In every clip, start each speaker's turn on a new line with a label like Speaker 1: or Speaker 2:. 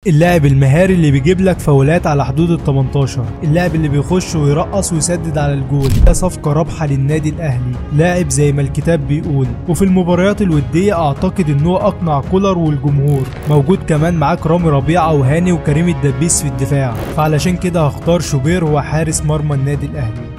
Speaker 1: اللاعب المهاري اللي بيجيب لك فاولات على حدود ال 18، اللاعب اللي بيخش ويرقص ويسدد على الجول. ده صفقة رابحة للنادي الاهلي، لاعب زي ما الكتاب بيقول. وفي المباريات الودية اعتقد انه اقنع كولر والجمهور. موجود كمان معاك رامي ربيعة وهاني وكريم الدبيس في الدفاع، فعلشان كده هختار شوبير هو حارس مرمى النادي الاهلي.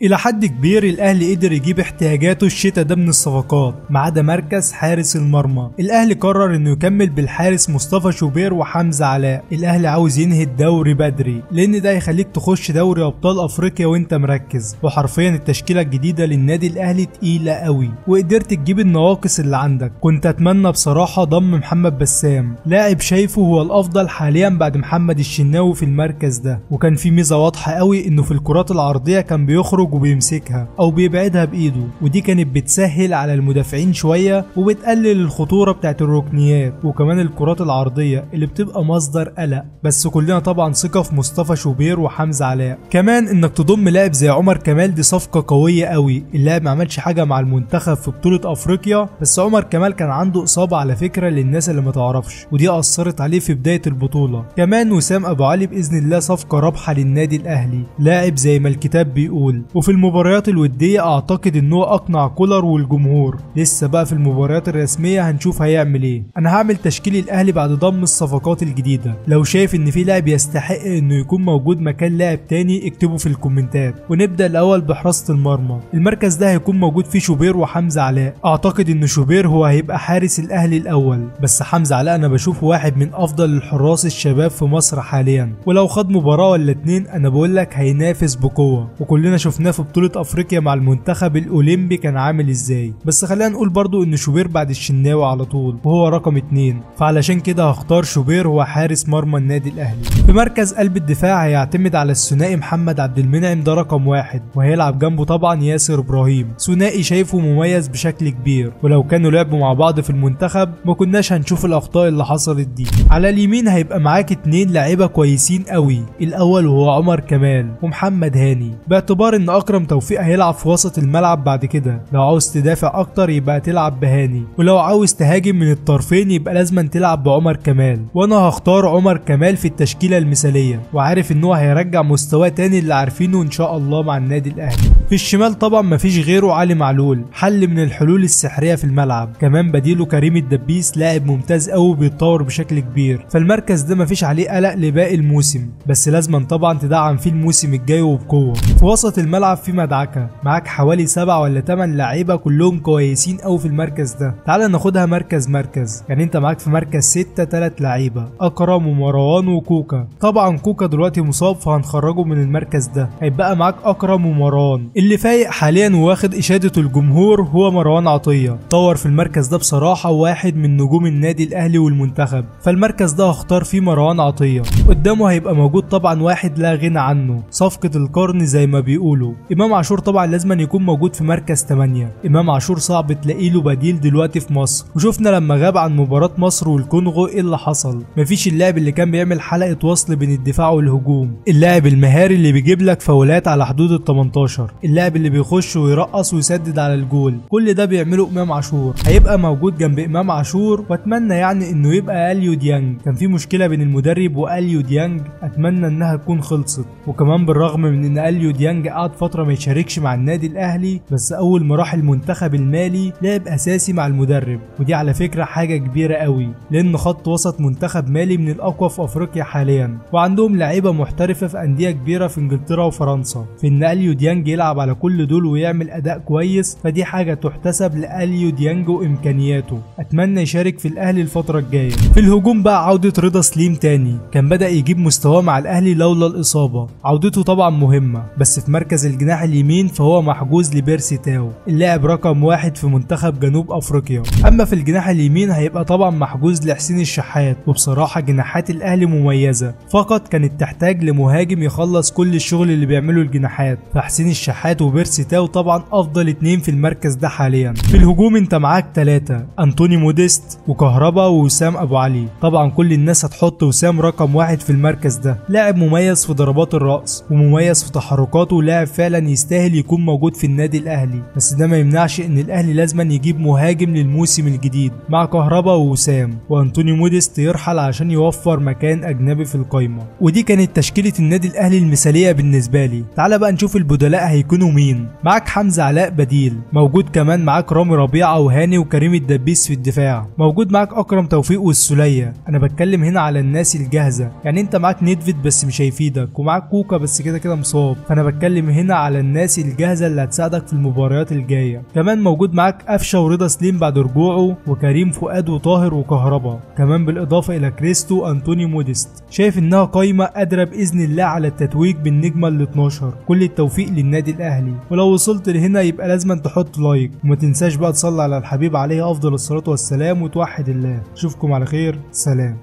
Speaker 1: إلى حد كبير الأهلي قدر يجيب احتياجاته الشتاء ده من الصفقات، ما عدا مركز حارس المرمى. الأهلي قرر إنه يكمل بالحارس مصطفى شوبير وحمزة علاء. الأهلي عاوز ينهي الدوري بدري، لأن ده هيخليك تخش دوري أبطال أفريقيا وأنت مركز. وحرفيا التشكيلة الجديدة للنادي الأهلي تقيلة قوي، وقدرت تجيب النواقص اللي عندك. كنت أتمنى بصراحة ضم محمد بسام، لاعب شايفه هو الأفضل حاليا بعد محمد الشناوي في المركز ده. وكان في ميزة واضحة قوي إنه في الكرات العرضية كان بيخرج وبيمسكها او بيبعدها بايده، ودي كانت بتسهل على المدافعين شويه وبتقلل الخطوره بتاعت الركنيات وكمان الكرات العرضيه اللي بتبقى مصدر قلق. بس كلنا طبعا ثقه في مصطفى شوبير وحمزه علاء. كمان انك تضم لاعب زي عمر كمال دي صفقه قويه قوي. اللاعب ما عملش حاجه مع المنتخب في بطوله افريقيا، بس عمر كمال كان عنده اصابه على فكره للناس اللي ما تعرفش، ودي اثرت عليه في بدايه البطوله. كمان وسام ابو علي باذن الله صفقه رابحه للنادي الاهلي، لاعب زي ما الكتاب بيقول. وفي المباريات الودية اعتقد انه اقنع كولر والجمهور. لسه بقى في المباريات الرسمية هنشوف هيعمل ايه. انا هعمل تشكيل الاهلي بعد ضم الصفقات الجديدة. لو شايف ان في لاعب يستحق انه يكون موجود مكان لاعب تاني اكتبه في الكومنتات. ونبدأ الاول بحراسة المرمى. المركز ده هيكون موجود فيه شوبير وحمزة علاء. اعتقد ان شوبير هو هيبقى حارس الاهلي الاول، بس حمزة علاء انا بشوفه واحد من افضل الحراس الشباب في مصر حاليا، ولو خد مباراة ولا اتنين انا بقول لك هينافس بقوة. وكلنا شفناه في بطولة افريقيا مع المنتخب الاولمبي كان عامل ازاي. بس خلينا نقول برضو ان شوبير بعد الشناوي على طول وهو رقم 2، فعلشان كده هختار شوبير هو حارس مرمى النادي الاهلي. في مركز قلب الدفاع هيعتمد على الثنائي محمد عبد المنعم، ده رقم 1، وهيلعب جنبه طبعا ياسر ابراهيم. ثنائي شايفه مميز بشكل كبير، ولو كانوا لعبوا مع بعض في المنتخب ما كناش هنشوف الاخطاء اللي حصلت دي. على اليمين هيبقى معاك 2 لاعيبه كويسين قوي، الاول وهو عمر كمال ومحمد هاني، باعتبار ان اكرم توفيق هيلعب في وسط الملعب بعد كده. لو عاوز تدافع اكتر يبقى تلعب بهاني، ولو عاوز تهاجم من الطرفين يبقى لازم تلعب بعمر كمال. وانا هختار عمر كمال في التشكيله المثاليه، وعارف ان هو هيرجع مستواه تاني اللي عارفينه ان شاء الله مع النادي الاهلي. في الشمال طبعا مفيش غيره علي معلول، حل من الحلول السحريه في الملعب. كمان بديله كريم الدبيس، لاعب ممتاز قوي بيتطور بشكل كبير، فالمركز ده مفيش عليه قلق لباقي الموسم، بس لازم طبعا تدعم فيه الموسم الجاي وبقوه. في وسط الملعب في مدعكه، معاك حوالي 7 ولا 8 لعيبه كلهم كويسين قوي في المركز ده. تعال ناخدها مركز. يعني انت معاك في مركز 6 3 لعيبه، اكرم ومروان وكوكا. طبعا كوكا دلوقتي مصاب فهنخرجه من المركز ده، هيبقى معاك اكرم ومروان. اللي فايق حاليا وواخد اشاده الجمهور هو مروان عطيه، طور في المركز ده بصراحه، واحد من نجوم النادي الاهلي والمنتخب، فالمركز ده هختار فيه مروان عطيه. قدامه هيبقى موجود طبعا واحد لا غنى عنه، صفقه القرن زي ما بيقولوا، امام عاشور. طبعا لازم يكون موجود في مركز 8. امام عاشور صعب تلاقي له بديل دلوقتي في مصر، وشفنا لما غاب عن مباراه مصر والكونغو ايه اللي حصل. مفيش اللاعب اللي كان بيعمل حلقه وصل بين الدفاع والهجوم، اللاعب المهاري اللي بيجيب لك فاولات على حدود ال 18، اللاعب اللي بيخش ويرقص ويسدد على الجول. كل ده بيعمله امام عاشور، هيبقى موجود جنب امام عاشور. واتمنى يعني انه يبقى اليو ديانج. كان في مشكله بين المدرب واليو ديانج، اتمنى انها تكون خلصت. وكمان بالرغم من ان اليو ديانج قعد فتره ما يشاركش مع النادي الاهلي، بس اول ما راح المنتخب المالي لعب اساسي مع المدرب، ودي على فكره حاجه كبيره قوي، لان خط وسط منتخب مالي من الاقوى في افريقيا حاليا، وعندهم لعيبه محترفه في انديه كبيره في انجلترا وفرنسا. في ان اليو ديانج يلعب على كل دول ويعمل اداء كويس، فدي حاجه تحتسب لاليو ديانج وامكانياته. اتمنى يشارك في الاهلي الفتره الجايه. في الهجوم بقى عوده رضا سليم تاني، كان بدا يجيب مستواه مع الاهلي لولا الاصابه. عودته طبعا مهمه، بس في مركز الجناح اليمين فهو محجوز لبيرسي تاو، اللاعب رقم 1 في منتخب جنوب افريقيا. اما في الجناح اليمين هيبقى طبعا محجوز لحسين الشحات، وبصراحه جناحات الاهلي مميزه، فقط كانت تحتاج لمهاجم يخلص كل الشغل اللي بيعمله الجناحات، فحسين الشحات شحات وبيرسي تاو طبعا افضل اتنين في المركز ده حاليا. في الهجوم انت معاك 3 انطوني موديست وكهربا ووسام ابو علي. طبعا كل الناس هتحط وسام رقم 1 في المركز ده، لاعب مميز في ضربات الرأس ومميز في تحركاته ولاعب فعلا يستاهل يكون موجود في النادي الاهلي، بس ده ما يمنعش ان الاهلي لازما يجيب مهاجم للموسم الجديد مع كهربا ووسام، وانطوني موديست يرحل عشان يوفر مكان اجنبي في القايمه. ودي كانت تشكيله النادي الاهلي المثاليه بالنسبه لي. تعال بقى نشوف البدلاء هيكونوا مين. معاك حمزه علاء بديل، موجود كمان معاك رامي ربيعه وهاني وكريم الدبيس في الدفاع، موجود معاك اكرم توفيق والسوليه. انا بتكلم هنا على الناس الجاهزه، يعني انت معاك نيدفيد بس مش هيفيدك، ومعاك كوكا بس كده كده مصاب، فانا بتكلم هنا على الناس الجاهزه اللي هتساعدك في المباريات الجايه. كمان موجود معاك قفشه ورضا سليم بعد رجوعه، وكريم فؤاد وطاهر وكهربا، كمان بالاضافه الى كريستو انطوني موديست. شايف انها قايمه قادره باذن الله على التتويج بالنجمه ال 12. كل التوفيق للنادي الاهلي، ولو وصلت لهنا يبقى لازم تحط لايك، وما تنساش بقى تصلي على الحبيب عليه افضل الصلاه والسلام وتوحد الله. اشوفكم على خير، سلام.